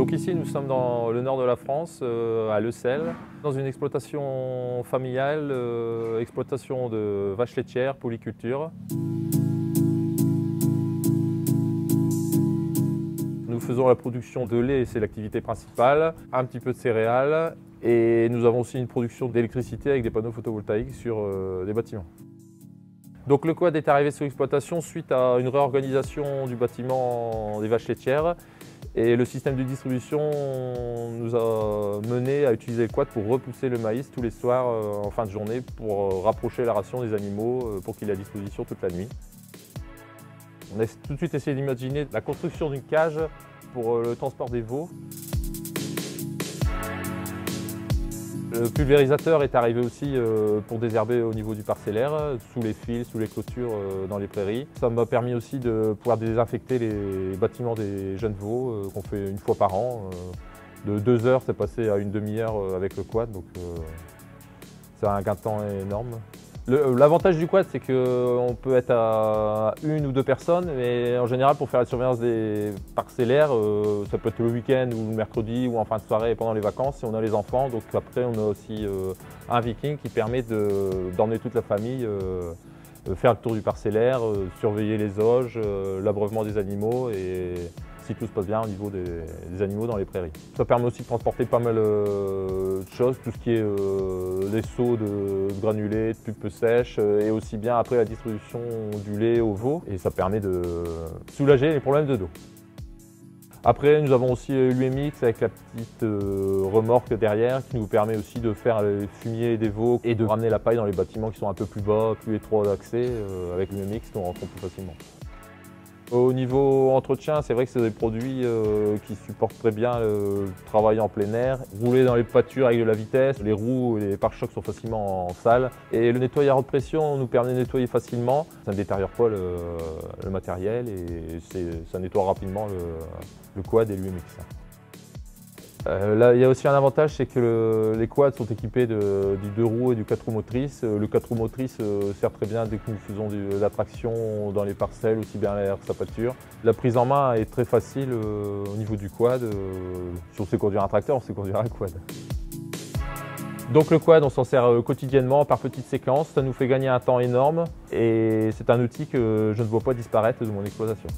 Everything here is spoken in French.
Donc ici, nous sommes dans le nord de la France, à Le Sel, dans une exploitation familiale, exploitation de vaches laitières, polyculture. Nous faisons la production de lait, c'est l'activité principale, un petit peu de céréales et nous avons aussi une production d'électricité avec des panneaux photovoltaïques sur des bâtiments. Donc le quad est arrivé sur l'exploitation suite à une réorganisation du bâtiment des vaches laitières et le système de distribution nous a mené à utiliser le quad pour repousser le maïs tous les soirs en fin de journée pour rapprocher la ration des animaux pour qu'il ait à disposition toute la nuit. On a tout de suite essayé d'imaginer la construction d'une cage pour le transport des veaux. Le pulvérisateur est arrivé aussi pour désherber au niveau du parcellaire, sous les fils, sous les clôtures dans les prairies. Ça m'a permis aussi de pouvoir désinfecter les bâtiments des jeunes veaux qu'on fait une fois par an. De 2 heures, c'est passé à une demi-heure avec le quad, donc c'est un gain de temps énorme. L'avantage du quad, c'est qu'on peut être à 1 ou 2 personnes, mais en général, pour faire la surveillance des parcellaires, ça peut être le week-end ou le mercredi ou en fin de soirée pendant les vacances si on a les enfants. Donc après, on a aussi un viking qui permet d'emmener toute la famille faire le tour du parcellaire, surveiller les auges, l'abreuvement des animaux et si tout se passe bien au niveau des animaux dans les prairies. Ça permet aussi de transporter pas mal de choses, tout ce qui est les seaux de granulés, de pulpe sèche et aussi bien après la distribution du lait aux veaux et ça permet de soulager les problèmes de dos. Après, nous avons aussi l'UMX avec la petite remorque derrière qui nous permet aussi de faire le fumier des veaux et de ramener la paille dans les bâtiments qui sont un peu plus bas, plus étroits d'accès. Avec l'UMX, nous rentrons plus facilement. Au niveau entretien, c'est vrai que c'est des produits qui supportent très bien le travail en plein air. Rouler dans les pâtures avec de la vitesse, les roues et les pare-chocs sont facilement en salle. Et le nettoyeur haute pression nous permet de nettoyer facilement. Ça ne détériore pas le matériel et ça nettoie rapidement le quad et l'UMX. Là, il y a aussi un avantage, c'est que les quads sont équipés du 2 roues et du 4 roues motrices. Le 4 roues motrices sert très bien dès que nous faisons de la traction dans les parcelles, aussi bien à l'air que sa pâture. La prise en main est très facile au niveau du quad. Si on sait conduire un tracteur, on sait conduire un quad. Donc le quad, on s'en sert quotidiennement par petites séquences. Ça nous fait gagner un temps énorme et c'est un outil que je ne vois pas disparaître de mon exploitation.